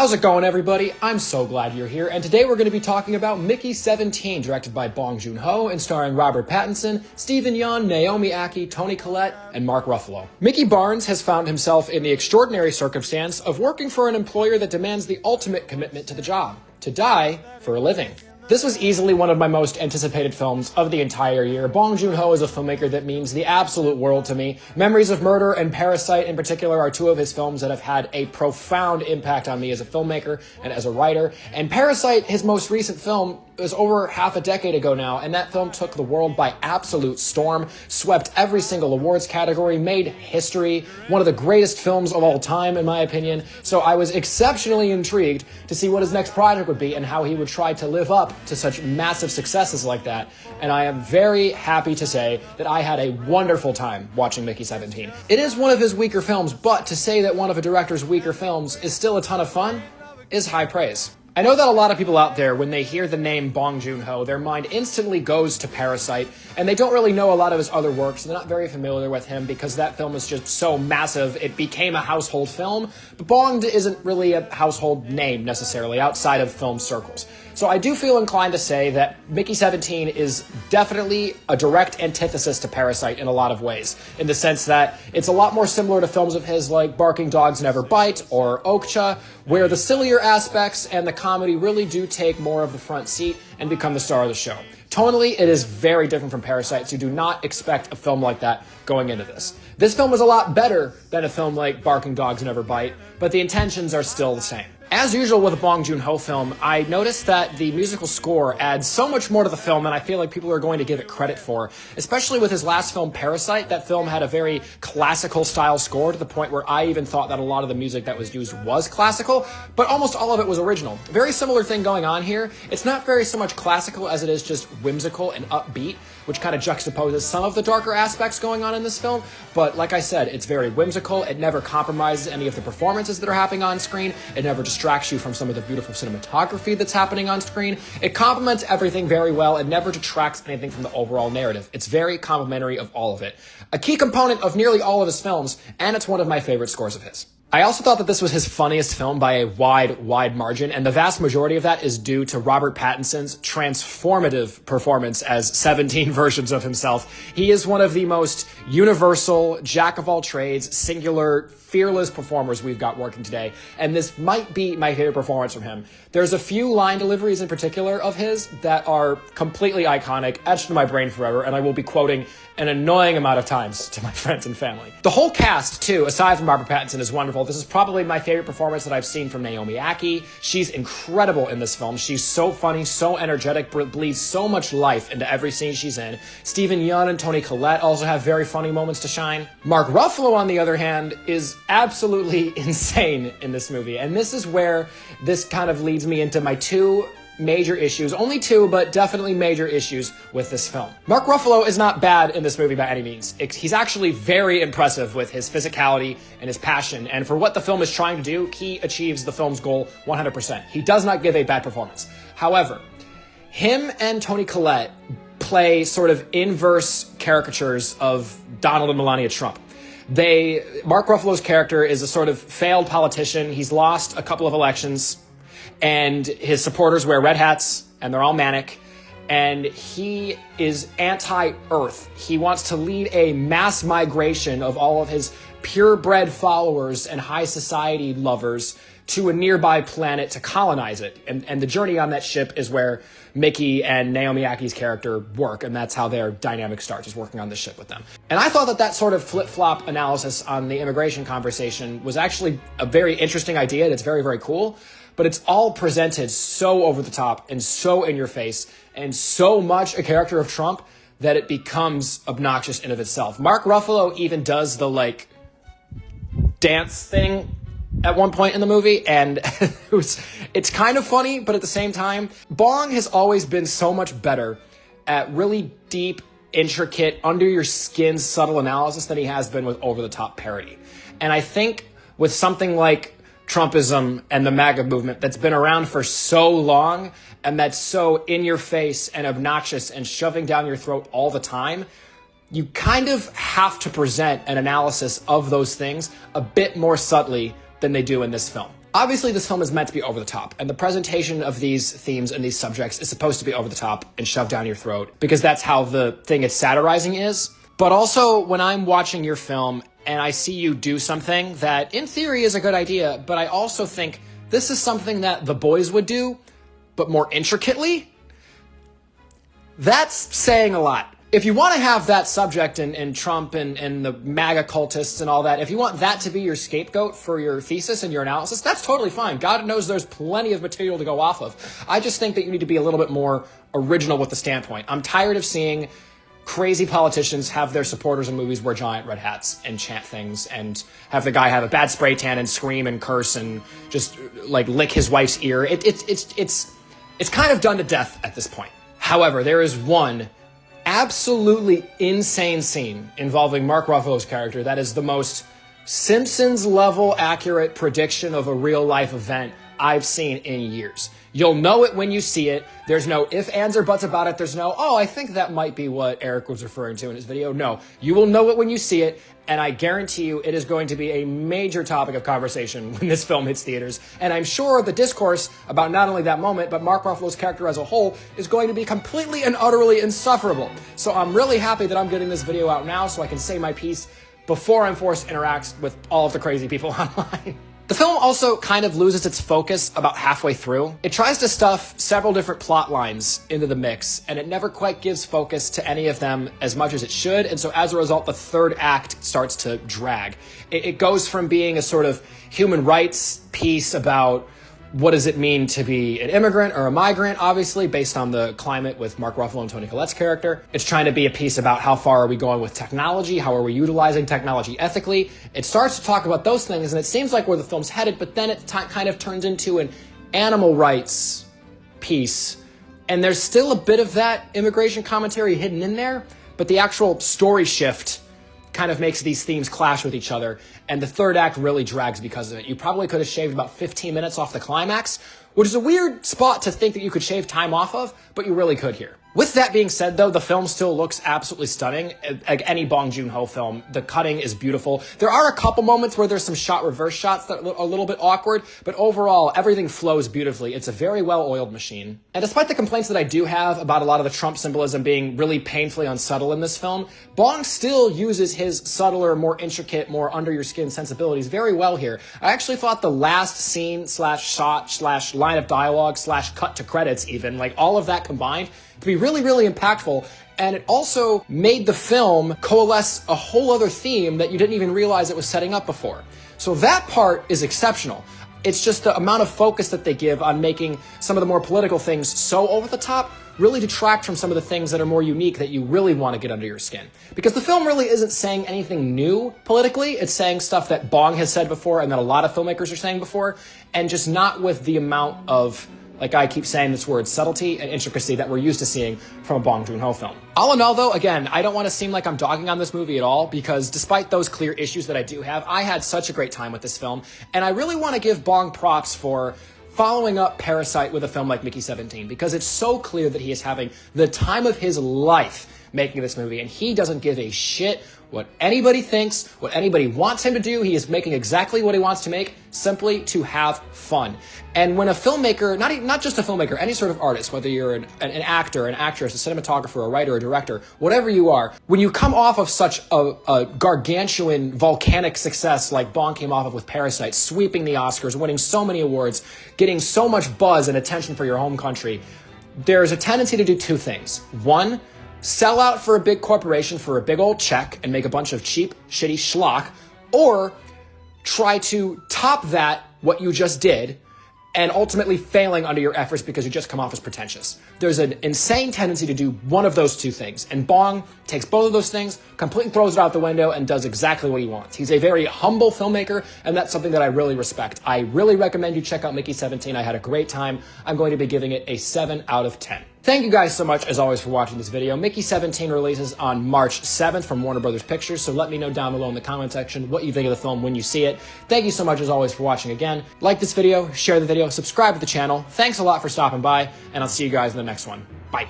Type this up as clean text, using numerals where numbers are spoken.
How's it going, everybody? I'm so glad you're here, and today we're going to be talking about Mickey 17, directed by Bong Joon-ho and starring Robert Pattinson, Steven Yeun, Naomi Ackie, Toni Collette, and Mark Ruffalo. Mickey Barnes has found himself in the extraordinary circumstance of working for an employer that demands the ultimate commitment to the job: to die for a living. This was easily one of my most anticipated films of the entire year. Bong Joon-ho is a filmmaker that means the absolute world to me. Memories of Murder and Parasite in particular are two of his films that have had a profound impact on me as a filmmaker and as a writer. And Parasite, his most recent film, was over half a decade ago now, and that film took the world by absolute storm, swept every single awards category, made history, one of the greatest films of all time, in my opinion. So I was exceptionally intrigued to see what his next project would be and how he would try to live up to such massive successes like that. And I am very happy to say that I had a wonderful time watching Mickey 17. It is one of his weaker films, but to say that one of a director's weaker films is still a ton of fun is high praise. I know that a lot of people out there, when they hear the name Bong Joon-ho, their mind instantly goes to Parasite, and they don't really know a lot of his other works. They're not very familiar with him because that film is just so massive, it became a household film, but Bong isn't really a household name necessarily outside of film circles. So I do feel inclined to say that Mickey 17 is definitely a direct antithesis to Parasite in a lot of ways, in the sense that it's a lot more similar to films of his like Barking Dogs Never Bite or Okja, where the sillier aspects and the comedy really do take more of the front seat and become the star of the show. Tonally, it is very different from Parasite, so do not expect a film like that going into this. This film is a lot better than a film like Barking Dogs Never Bite, but the intentions are still the same. As usual with a Bong Joon-ho film, I noticed that the musical score adds so much more to the film than I feel like people are going to give it credit for. Especially with his last film, Parasite, that film had a very classical style score to the point where I even thought that a lot of the music that was used was classical, but almost all of it was original. Very similar thing going on here. It's not very so much classical as it is just whimsical and upbeat, which kind of juxtaposes some of the darker aspects going on in this film. But like I said, it's very whimsical. It never compromises any of the performances that are happening on screen. It never distracts you from some of the beautiful cinematography that's happening on screen. It complements everything very well. It never detracts anything from the overall narrative. It's very complimentary of all of it. A key component of nearly all of his films, and it's one of my favorite scores of his. I also thought that this was his funniest film by a wide margin, and the vast majority of that is due to Robert Pattinson's transformative performance as 17 versions of himself. He is one of the most universal, jack-of-all-trades, singular, fearless performers we've got working today, and this might be my favorite performance from him. There's a few line deliveries in particular of his that are completely iconic, etched in my brain forever, and I will be quoting an annoying amount of times to my friends and family. The whole cast, too, aside from Robert Pattinson, is wonderful. This is probably my favorite performance that I've seen from Naomi Ackie. She's incredible in this film. She's so funny, so energetic, breathes so much life into every scene she's in. Steven Yeun and Toni Collette also have very funny moments to shine. Mark Ruffalo, on the other hand, is absolutely insane in this movie, and this is where this kind of leads me into my two major issues, only two, but definitely major issues with this film. Mark Ruffalo is not bad in this movie by any means. He's actually very impressive with his physicality and his passion, and for what the film is trying to do, he achieves the film's goal 100%. He does not give a bad performance. However, him and Toni Collette play sort of inverse caricatures of Donald and Melania Trump. Mark Ruffalo's character is a sort of failed politician. He's lost a couple of elections, and his supporters wear red hats, and they're all manic, and he is anti-Earth. He wants to lead a mass migration of all of his purebred followers and high society lovers to a nearby planet to colonize it. And the journey on that ship is where Mickey and Naomi Akkie's character work, and that's how their dynamic starts, is working on the ship with them. And I thought that sort of flip-flop analysis on the immigration conversation was actually a very interesting idea, and it's very, very cool. But it's all presented so over the top and so in your face and so much a character of Trump that it becomes obnoxious in of itself. Mark Ruffalo even does the dance thing at one point in the movie, and it's kind of funny, but at the same time, Bong has always been so much better at really deep, intricate, under your skin, subtle analysis than he has been with over-the-top parody. And I think with something like Trumpism and the MAGA movement that's been around for so long and that's so in your face and obnoxious and shoving down your throat all the time, you kind of have to present an analysis of those things a bit more subtly than they do in this film. Obviously, this film is meant to be over the top, and the presentation of these themes and these subjects is supposed to be over the top and shoved down your throat, because that's how the thing it's satirizing is. But also, when I'm watching your film and I see you do something that, in theory, is a good idea, but I also think this is something that the boys would do, but more intricately, that's saying a lot. If you want to have that subject and Trump and the MAGA cultists and all that, if you want that to be your scapegoat for your thesis and your analysis, that's totally fine. God knows there's plenty of material to go off of. I just think that you need to be a little bit more original with the standpoint. I'm tired of seeing crazy politicians have their supporters in movies wear giant red hats and chant things and have the guy have a bad spray tan and scream and curse and just like lick his wife's ear. It's kind of done to death at this point. However, there is one absolutely insane scene involving Mark Ruffalo's character that is the most Simpsons-level accurate prediction of a real-life event I've seen in years. You'll know it when you see it. There's no ifs, ands, or buts about it. There's no, oh, I think that might be what Eric was referring to in his video. No, you will know it when you see it, and I guarantee you it is going to be a major topic of conversation when this film hits theaters. And I'm sure the discourse about not only that moment, but Mark Ruffalo's character as a whole is going to be completely and utterly insufferable. So I'm really happy that I'm getting this video out now so I can say my piece before I'm forced to interact with all of the crazy people online. The film also kind of loses its focus about halfway through. It tries to stuff several different plot lines into the mix, and it never quite gives focus to any of them as much as it should, and so as a result, the third act starts to drag. It goes from being a sort of human rights piece about what does it mean to be an immigrant or a migrant, obviously, based on the climate with Mark Ruffalo and Toni Collette's character. It's trying to be a piece about how far are we going with technology, how are we utilizing technology ethically. It starts to talk about those things, and it seems like where the film's headed, but then it kind of turns into an animal rights piece. And there's still a bit of that immigration commentary hidden in there, but the actual story shift kind of makes these themes clash with each other, and the third act really drags because of it. You probably could have shaved about 15 minutes off the climax, which is a weird spot to think that you could shave time off of, but you really could here. With that being said, though, the film still looks absolutely stunning. Like any Bong Joon-ho film, the cutting is beautiful. There are a couple moments where there's some reverse shots that are a little bit awkward, but overall, everything flows beautifully. It's a very well-oiled machine. And despite the complaints that I do have about a lot of the Trump symbolism being really painfully unsubtle in this film, Bong still uses his subtler, more intricate, more under-your-skin sensibilities very well here. I actually thought the last scene slash shot slash line of dialogue slash cut to credits even, like all of that combined, to be really, really impactful, and it also made the film coalesce a whole other theme that you didn't even realize it was setting up before. So that part is exceptional. It's just the amount of focus that they give on making some of the more political things so over the top really detract from some of the things that are more unique that you really want to get under your skin. Because the film really isn't saying anything new politically. It's saying stuff that Bong has said before and that a lot of filmmakers are saying before, and just not with the amount of, like I keep saying this word, subtlety and intricacy that we're used to seeing from a Bong Joon-ho film. All in all, though, again, I don't want to seem like I'm dogging on this movie at all, because despite those clear issues that I do have, I had such a great time with this film, and I really want to give Bong props for following up Parasite with a film like Mickey 17, because it's so clear that he is having the time of his life making this movie, and he doesn't give a shit what anybody thinks, what anybody wants him to do. He is making exactly what he wants to make, simply to have fun. And when a filmmaker, not just a filmmaker, any sort of artist, whether you're an actor, an actress, a cinematographer, a writer, a director, whatever you are, when you come off of such a gargantuan, volcanic success like Bong came off of with Parasite, sweeping the Oscars, winning so many awards, getting so much buzz and attention for your home country, there's a tendency to do two things. One, sell out for a big corporation for a big old check and make a bunch of cheap, shitty schlock, or try to top that, what you just did, and ultimately failing under your efforts because you just come off as pretentious. There's an insane tendency to do one of those two things, and Bong takes both of those things, completely throws it out the window, and does exactly what he wants. He's a very humble filmmaker, and that's something that I really respect. I really recommend you check out Mickey 17. I had a great time. I'm going to be giving it a 7 out of 10. Thank you guys so much, as always, for watching this video. Mickey 17 releases on March 7th from Warner Brothers Pictures, so let me know down below in the comment section what you think of the film when you see it. Thank you so much, as always, for watching again. Like this video, share the video, subscribe to the channel. Thanks a lot for stopping by, and I'll see you guys in the next one. Bye.